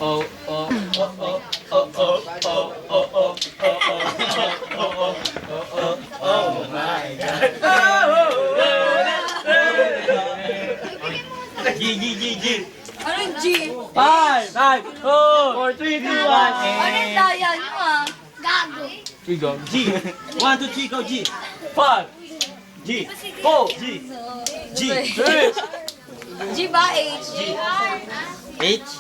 Oh, oh, oh, oh, oh, oh, oh, oh, oh, oh my God. G, G, G, G. Anong G? 5, 4, 3, 2, 1, Anong daya nyo ah? Gago. G. 1, 2, 3, go G. 5, G. 4, G. G. G ba H? H.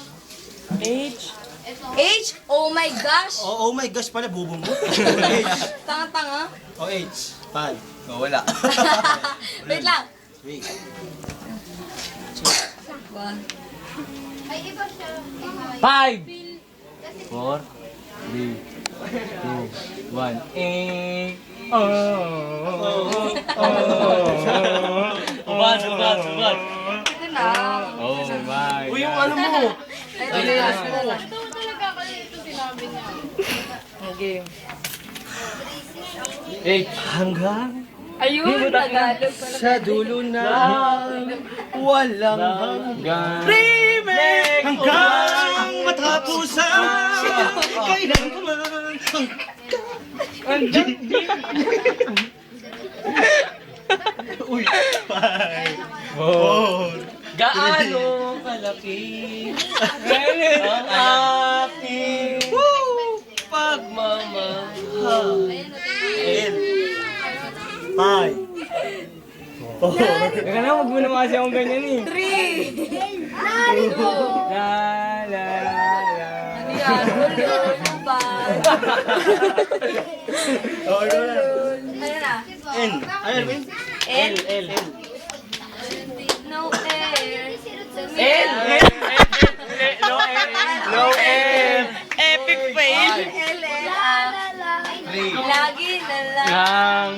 H? Oh my gosh. Oh my gosh pala, bubong mo. H. Tanga-tanga. O H. Pan. O wala. Wait lang. Wait. One. 5, 4, 3, 2, 1, eh. Uban. Ito na. Oh my. Uy, yung ano mo. Ito na. Okay. 8. Hanggang Ayun, Tagalog pala. Sa dulo na walang hanggan. Remake! Hanggang matapusan. Kailan ka man. Uy. 5, 4, Gaano kalaki ang aking pagmamahal. L. 5. Teka na, huwag mo naman kasi akong ganyan eh. 3. La la la. Ano yan? Ulo ba? Oh, ikaw na. Ano na? N. Ano ba yun? N? L. No air. L. No L. Epic fail. L. Lagi na lang. Lang.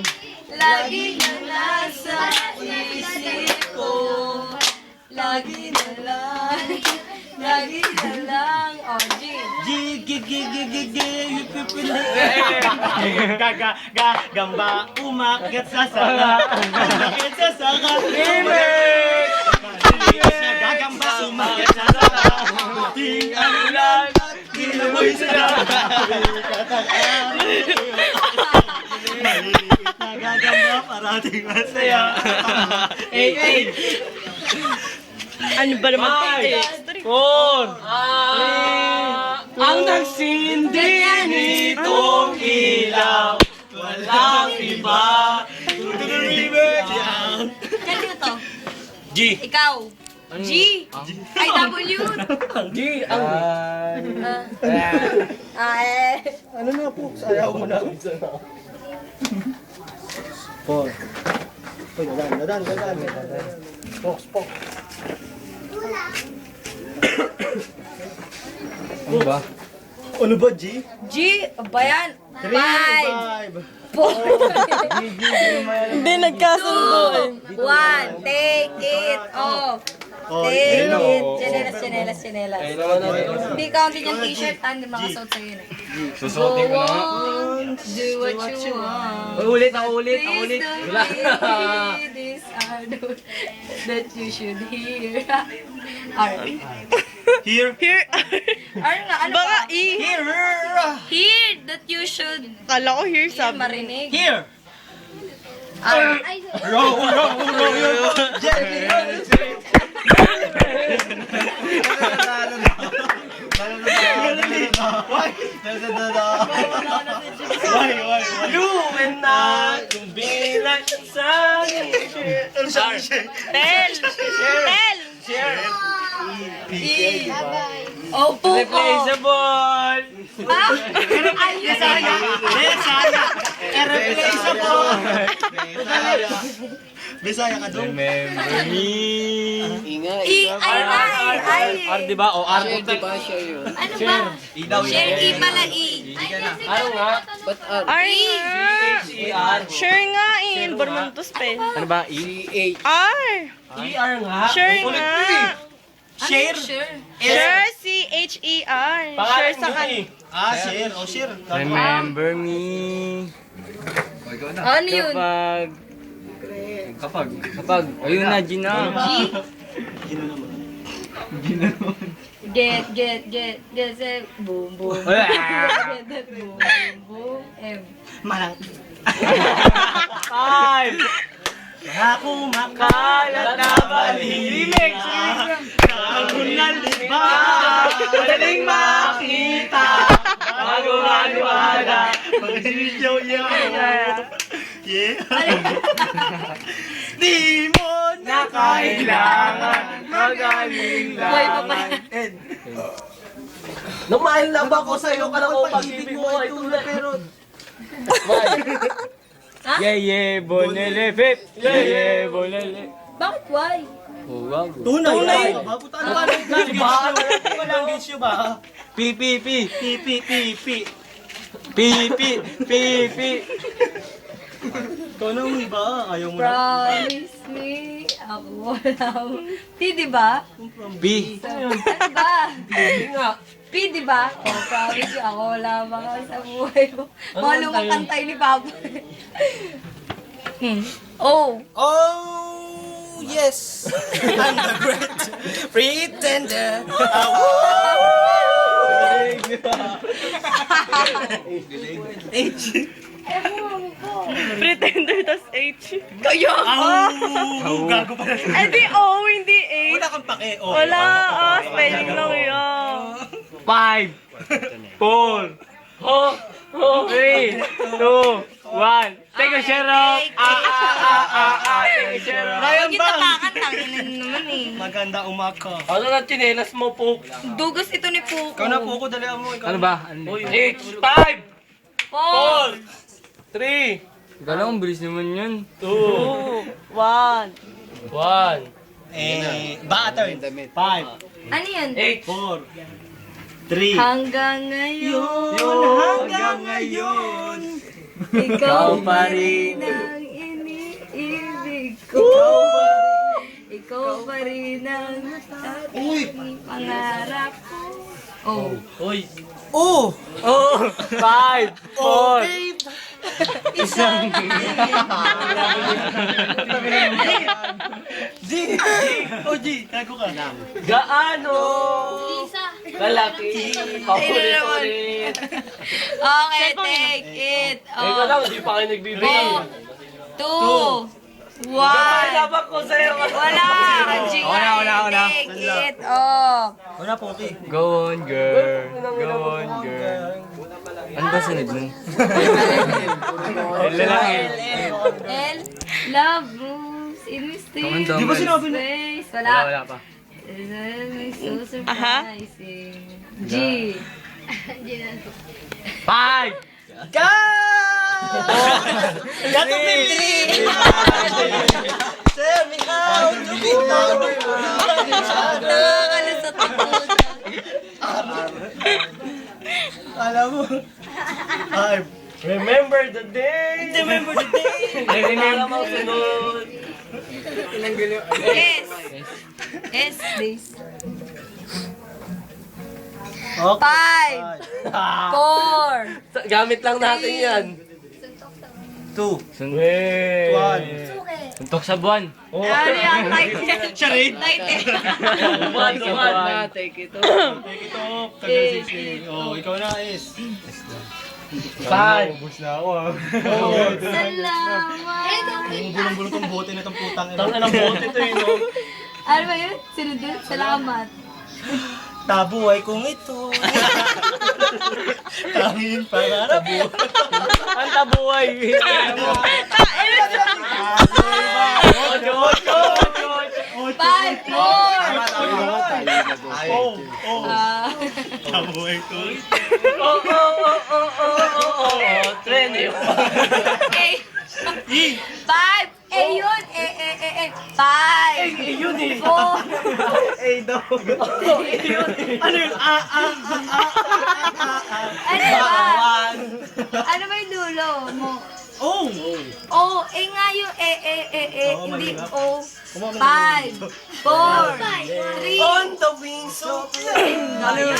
Lagi na nasa isip ko. Lagi na lang. Lagi na lang. Oh, G. G, G, G, G, G, G, gamba, umakyat sa sanga. Umakyat sa sanga. Remake! Gagamba, umakyat sa sanga. Ting ang ulan, kilamoy sa sanga. Maliit na gagamba, parating masaya. 8. Ano ba naman ito? 4. Ang nagsindi nitong ilaw, walang iba. Kanino to? G. Ikaw. G. Ay, W. G. Ang... Ay. Ano na po? Ayaw mo na. 4. Uy, dadan. Fox. Ano ba? Ano ba, G? G. Ba yan? 5. 5. Hindi nagkasundo eh. 1. Take it off. Oh, Take yun it. o. Chinelas. Ay, naman Hindi counted yung t-shirt. Hindi makasuot sa'yo yun eh. Susuotin ko na nga. Do what you want. Ulit. Please don't Wala. be this hard that you should hear. R. Here. R nga, ano Baka ba? E. Hear that you should Kala ko here sabi. marinig. Here. R. Row. Lumina kung bilang sa Ano siya? Tel. E. Opo. Replaceable. Ayun. Bisaya ka doon. Remember me. E. Ay. R, diba? O, R. Ano ba? Share E pala E. Ano nga? R nga. E-R. Sure nga eh. Bormantos pe. Ano ba? E? R. E-R nga. Sure nga. Share. Sure. Sure, C-H-E-R. Sure Pangalan sa mo kan. eh. Share. O, share. Remember me. Ano yun? Kapag. Ayun na, Gina. G. Ginano mo. Get, say, boom, boom. Get that, boom, boom, boom. M. Malang. 5. Ako makalat na Remix! Ako nalibang. Madaling makita. Bago maniwala. Pag-sisyaw yaw. Yeah. Di mo na Kailangan magaling Buhay pa pa. Lumayan lang ba ko sa'yo ka lang kung pag-ibig mo ay tulad. Pero... Yeah, bonele, pip. Yeah, bonele. Bakit why? Tunay. Babutan ba ng language nyo ba? Pi. Ikaw na uwi ba? Ayaw mo na. Promise me, ako wala mo. P, di ba? Pi. Ano ba? P, di ba? Oh, promise you, ako lamang sa buhay mo. Mga lumang kantay ni Papa. Oh. Oh, yes. I'm the great pretender. Pretender, tas H. Kayo! Gago pala. Eh di O, hindi H. Wala kang pake. Oh. Wala, spelling lang yun. 5, 4, 3, 2, 1. Take a share off. Take a share off. Ryan Huwag yung Bang. tapakan, tangin na naman eh. Maganda umaka. Ano na chinelas mo po? Dugas ito ni Puko. Ikaw na po ko, dali mo. Ikaw Ano na. ba? 6, 5, 4. 3, Galang, bilis naman yun. 2, 1. 1. Butter. 5, Ano yan? 8. 4, 3. Hanggang ngayon, Hanggang ngayon. ikaw pa pa rin. rin ang iniibig ko. Ikaw pa rin ang aking pangarap ko. Oh. Uy. Oh! Oh! 5, 4. Isang G! Oh, G! Kago ka. Gaano? Kalaki. Paulit-ulit. Okay, take it. Ikaw lang, hindi pa kayo nagbibigay. 2, 1. Dapat ko sa'yo. Wala. Wala. Take it off. Wala po, okay. Go on, girl. Go on, girl. Ano ba sunod nun? L. Love moves in mysterious Di ba sinabi na? ways. Wala pa. It's so surprising. G. 5, Gato Pili! Tell me how to be loved. Nakakalusot ako. Alam mo. 5. remember the day. Remember the day. Remember mo sunod. S. S, please. Okay. 5, 4. Gamit lang natin yan. 2. Wait. 1. Suntok sa buwan. Oh. Ano yung title? Charade. Title. Take it Take it off. Tagal-sisi. Oh, ikaw na, is. Saan? Ubus na ako ah. Salamat. Yung bulong-bulong tong bote na tong putang ina. Tangin ng bote to eh, no? Ano ba yun? Sinunod? Salamat. Tabuhay kong ito. Tanging pangarap mo. Ang tabuhay. Ocho. 5, 4. Oh. Tabuhay ko. Trend yun. Eh, 5. Eh, yun. Eh. 5. Yun eh. 4. Ano yun? Ano ba? Ano ba yung dulo mo? Oh! Oh, eh nga yung Oo, hindi mahirap. O. 5, 4, 3. On the wings of Ano yun?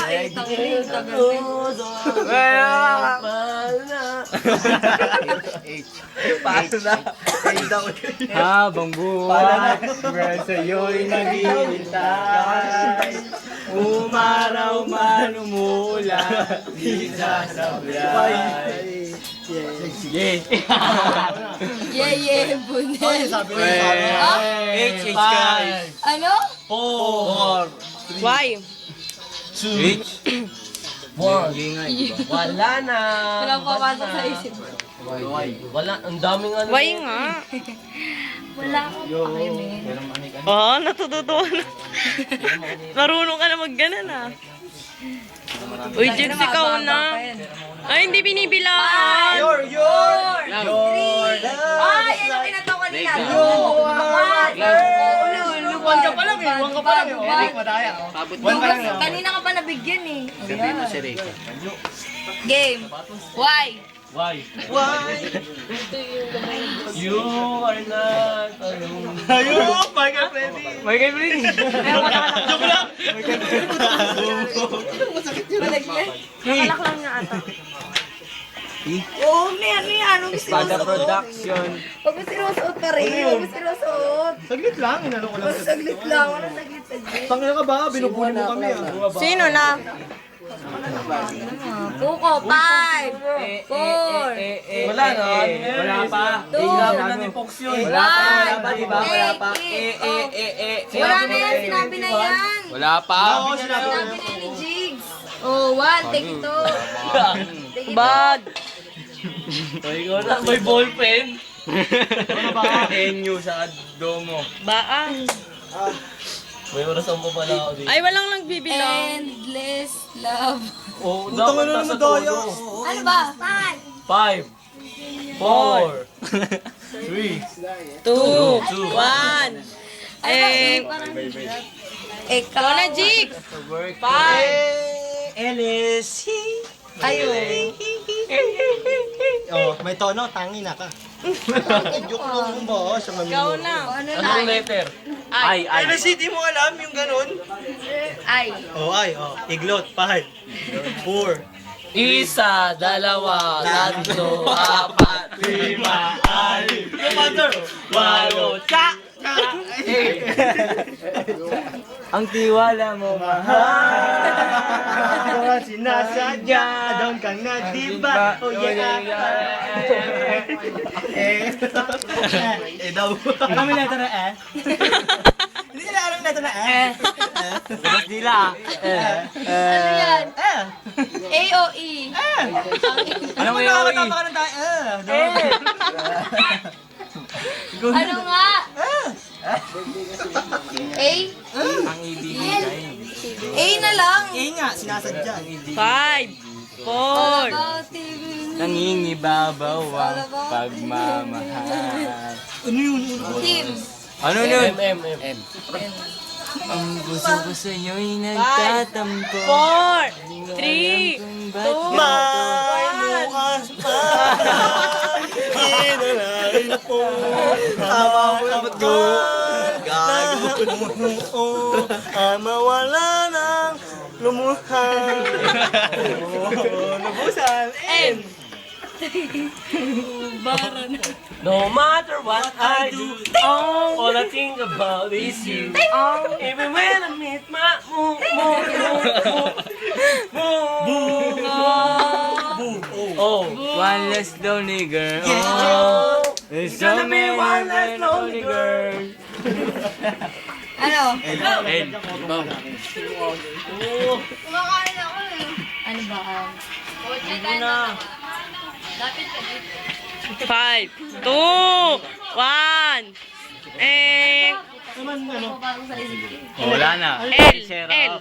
Paano na? Habang buhay, sa'yo'y naghihintay. Umaraw man umulan, di sasablay. Sige. Yeah, bunel. H, guys. Ano? 4, Y. 2, H. 1. Wala na. Wala papasok sa isip. Wala, ang daming ano. Y nga. Wala akong pakinig. Oo, natututuwa na. Marunong ka na mag-ganan ah. Uy, Jigs, ikaw na. Ay, hindi binibilaan. Your Ay, yan ang pinataw kanina. One ka pa lang eh. One ka pa lang eh. Eric, madaya. Kanina ka pa nabigyan eh. Sabihin mo si Rika. Game. Why? Why? You are not alone. Ayun! Michael Freddy! Michael Freddy. Joke lang! Nakalak lang nga ata. Oo, ano yan? Anong Pada sinusuot? Production. Huwag mo sinusuot pa rin. Huwag mo sinusuot. Saglit lang, inano ko lang. Basta saglit lang. Wala saglit. Tangina ka ba? Binubuli mo kami ah. Sino na? Puko, 5, 4, Wala na. Wala pa. Sinabi na ni Fox yun. Wala pa, diba? Wala pa. Wala na yan, sinabi na yan. Wala pa. Oo, sinabi ko Sinabi na ni Jigs. Oh, 1, take ito. Take ito. Bag. Ikaw na, may ballpen. NU sa Domo. Baang. May orasan pa pala ako dito. Ay, walang nagbibilang. Endless love. Oh, dapat nasa todo. Ano ba? 5. 5, 4, 3, 2, 1. Eh, Ikaw na, Jigs. 5. Ellis. Ayun. Oh, may tono, tangi na ka. Joke lang mo ba? Siya Ikaw na. Ano na? Anong letter? Ay. Ellis, di mo alam yung ganun? Ay. Oh, ay, oh. Iglot, 5, 4, Isa, dalawa, tatlo, apat, lima, anim, walo, tsa! Ang tiwala mo, mahal. sinasadya, doon ka na, diba? Oh, yeah. Daw. Ano may letter na Hindi nila alam letter na Mas nila. Ano yan? A o E? Anong AOE? Ano nga? A? Ang ibigay. A na lang. nga, sinasadya. 5, 4, About you. Nangingibabaw ang pagmamahal. Team. Ano nun? M. Ang gusto ko sa'yo'y nagtatampo. 4, 3, 2, 1. Bukas pa. Inalay po. Tama mo na ko. Gago mo. Mawala ng lumuhan. Lubusan. N. No matter what I do, all I think about is you. Even when I meet my Oh, One less lonely girl. oh, There's gonna so be many one less lonely girl. Ano? L. Kumakain ako eh. Ano ba? Hindi na. Dapat ka dito. 5, 2, 1. Eh, Parang sa isip ko. Wala na. L. L.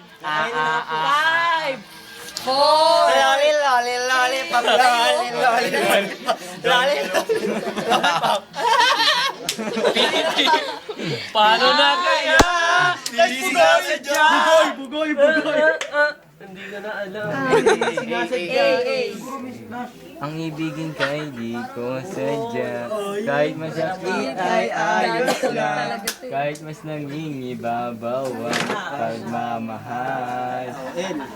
4. Loli, loli, loli, pop, loli, loli, loli, paano na kaya? Bugoy, bugoy, bugoy. Hindi ko na alam. A. Ang ibigin kay di ko sadya. Kahit masakit ay ayos lang. Kahit mas nangingibabaw ang pagmamahal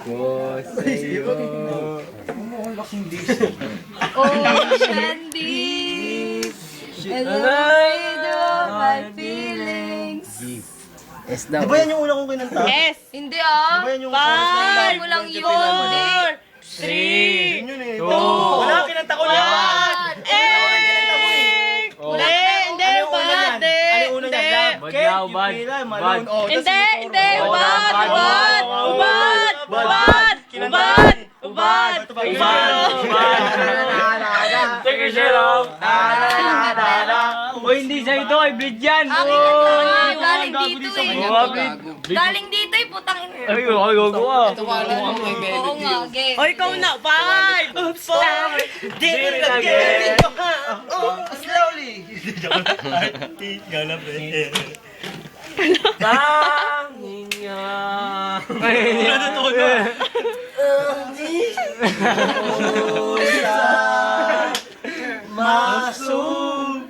ko sa'yo. Ocean deep, and the middle of my feelings. Di ba yan yung una kong kinanta? S. Hindi ah. Di ba yan yung Alam mo lang yun. 4, 3, Yun yun eh. 2, Wala, kinanta ko yan! Hindi, bad, Ano yung una niya? Love, Bad Can't daw, You bad. Feel I'm Bad. Alone? Oh, tas Hindi, yung hindi, chorus. ubad, bad, ubad, bad, ubad, Kinanta ubad, ko. ubad, Ito ba? Take a shit off. O hindi sa ito, ay bleed yan. Akin na to. Galing dito eh. Galing dito eh, putang ina. Ay, ay, gagawa. Oo nga, gay. O, ikaw na, 5, 4, Did it again! Slowly! Ikaw na, pre. Tangina. Ano to na?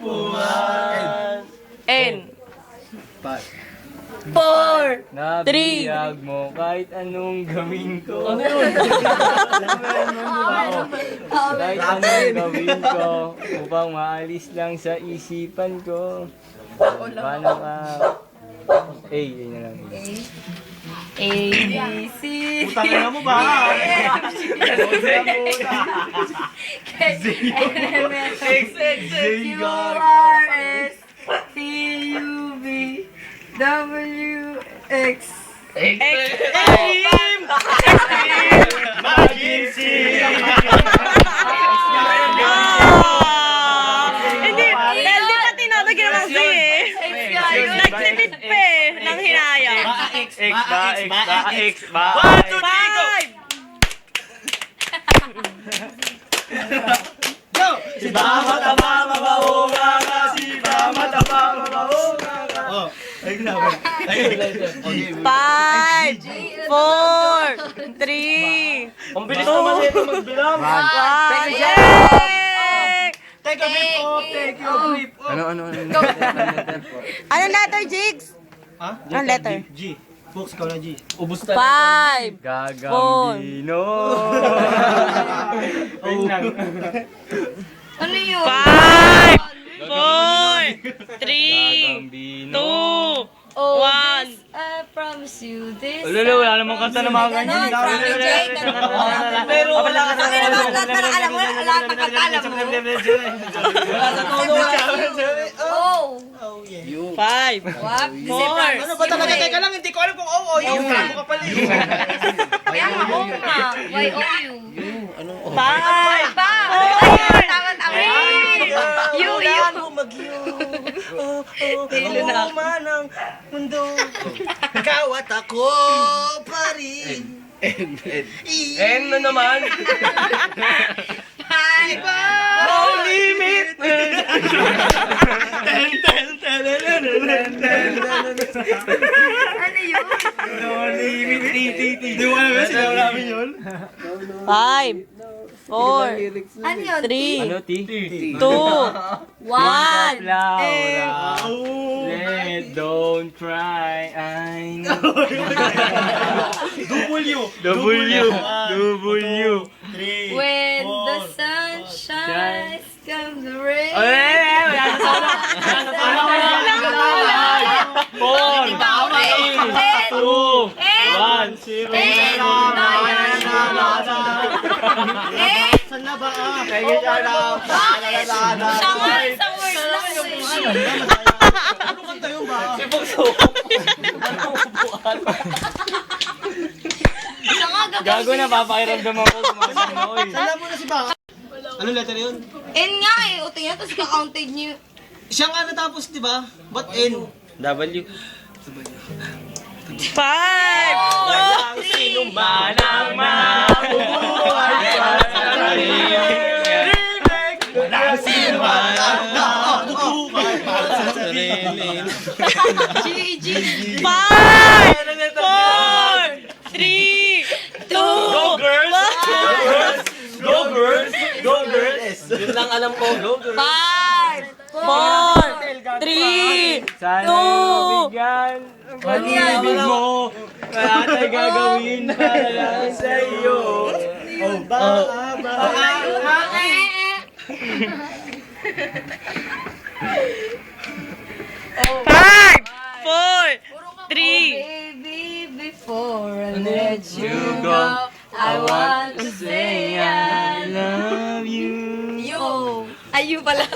Masupuan. N. 4, Nabiyag mo kahit anong gawin ko. Ano yun? Kahit anong gawin ko upang maalis lang sa isipan ko. Paano ka? A na lang. A, B, C. Putang ina mo ba? Q, R, S, T, U, V, W, X. Hindi, dahil di pa tinatagyan ng C eh. Nagsipit pa eh, ng hinaya. X ba? X ba? X ba? 5, Si Bama taba mabahoga ka, si Bama taba mabahoga ka. Oh, ayun na ba? 5, 4, 3, Ang bilis naman nito magbilang. 1, Take a break po, take a break po. Ano? Anong letter, Jigs? Ha? Anong letter? G. Fox, ikaw na G. Ubus na. 5, Gagambino. Ayun lang. Ano yun? 5, 4, 3, Gagambino. 2, Oh, 1. this, I promise you this. Wala namang kanta na mga ganyan. From Jake. Pero wala ka sa Ang ina mo, lahat na alam mo, lahat ng kanta alam mo. Wala sa tono. Oh. 5, What? This I promise Ano ba talaga? Teka lang, hindi ko alam kung oo. Yung mo ka pala yun. Kaya nga, oo nga. Why owe you? 5, Ba? Ayun, tama. You. Luma ng mundo. Ikaw at ako pa rin. N na naman. Hi. No limit. Ano yun? Di mo alam ba sila namin yun? 5, 4, Ano yun? 3, Ano, T? 2, 1. Laura, don't cry, I know. W. When the sun shines, comes the rain. Wala sa tono. Four, two, one, zero. Saan na ba? Isang word lang. Ano kanta yun ba? Si Bugso. Ano upuan? Gago na, papakiramdam ako. Oy. Saan mo na si Baka? Ano letter yun? N nga eh. O tingnan, tapos ka-counted niyo. Siya nga natapos, di ba? Ba't N? W. 5, Walang sino man ang mabubuhay para Walang sino man ang nabubuhay para sa sarili. 5, 4, 3, 2, Go girls! Go girls! Go girls! ang alam ko. Go, go. 5, 4, 3, Sana Two. bigyan ang Ano yan? pag-ibig mo. Wala tayong gagawin para lang sa iyo. Oh, ba. Five, 4, 3. Baby, before I let you go, I want to say I love you. you. Ay, you pala. 5,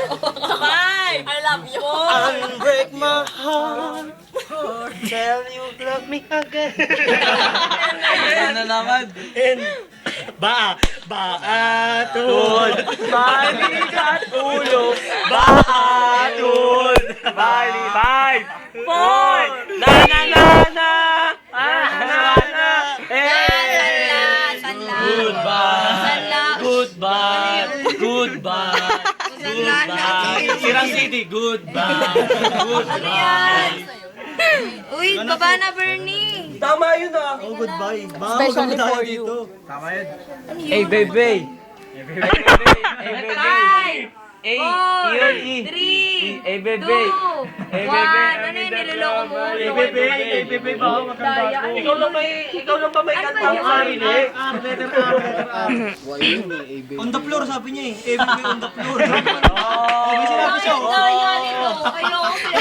I love you. 4, Break my heart. Tell you love me again. Sana naman. Baatol. Balik at ulo. Baatol. Bali, 5, 4, na na na na. Sanla. Goodbye. Sanla. Goodbye. Goodbye. Goodbye. Sirang City. Goodbye. Ano yan? Goodbye. Uy, baba na, Bernie. Tama yun ah. Oh, goodbye. Especially for you. dito. Hey, bebe. Hey, bebe. Hey, Four, yun, 3, Hey, 2, bebe. 1. Hey, bebe. Ano yun, niloloko mo? Hey, bebe. Hey, bebe. Baka magkanda ko. Ikaw lang ba may Ano ba kanta yun? mo sarili? Letter R. On the floor, sabi niya eh. Every on the floor. May sinabi siya. Ang daya nito. Ayoko sila.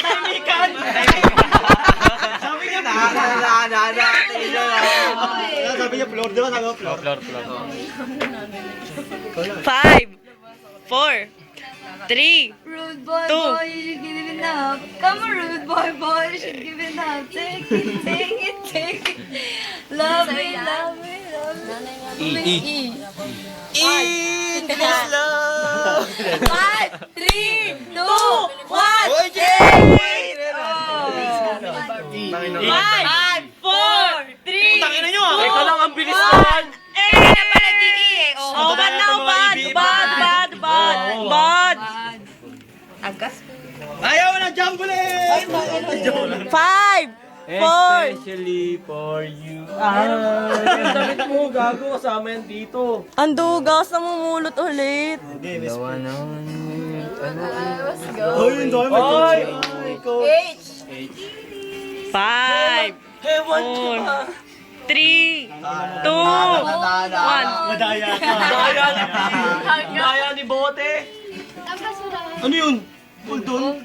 Sabi niya, sabi niya, floor, di ba? Sabi ko, floor. 5, 4, 3, Rude boy, Two. boy, you should give it up. Come on, rude boy, boy, you should give it up. Take it, take it, take it. Love me, love me, love me. Eat this love. 5, 3, 2, 1. Oy, Five, 4, 3. Tangina nyo ah. Ikaw lang ang bilis naman. Na pala di eh. Oh, bad now, bad. Bad. Agas. Ayaw na, jambulet! 5, 4. Especially for you. Yung damit mo, gago. Kasama yan dito. Ang dugas na mumulot ulit. Dawa naman. Oh, yun doon. Oy! 5, Hewan ko 4, ba? 3, 2, 1. Madaya ka. Daya ni Bote. Ano yun? Hold on.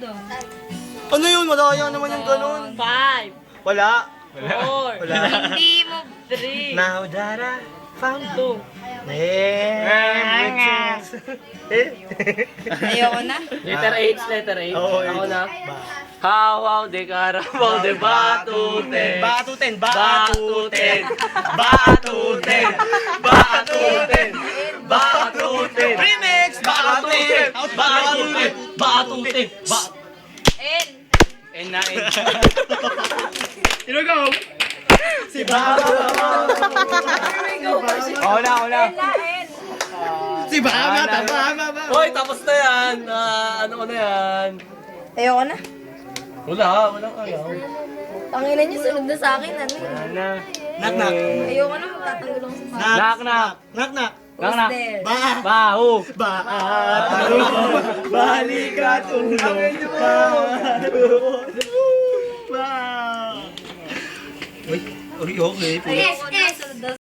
Ano yun? Madaya naman yung ganun. 5, Wala. 4, Hindi mo. 3, Now that I found 2. Ayoko na. Letter H, letter H. Oo, Ako H. na. Hawaw de carabao de batute. Batuten. Batuten. Batuten. Batuten. Batuten. Remix! Batuten. Batuten. Batuten. N. And na, and. Here we go! Si Baba! Ako na. N. Si Baba! Baba! Hoy, tapos na yan. Ano ko na yan? Ayoko na. Walang ayaw. Pangilan niyo, sunod na sa akin. Ano eh. Ana. Knock knock! Ayoko na, magtatanggol ako sa mga. Knock, knock. Knock knock! Knock, knock. there? Baho. Baatalo balik at ulo Uy, okay. S, S,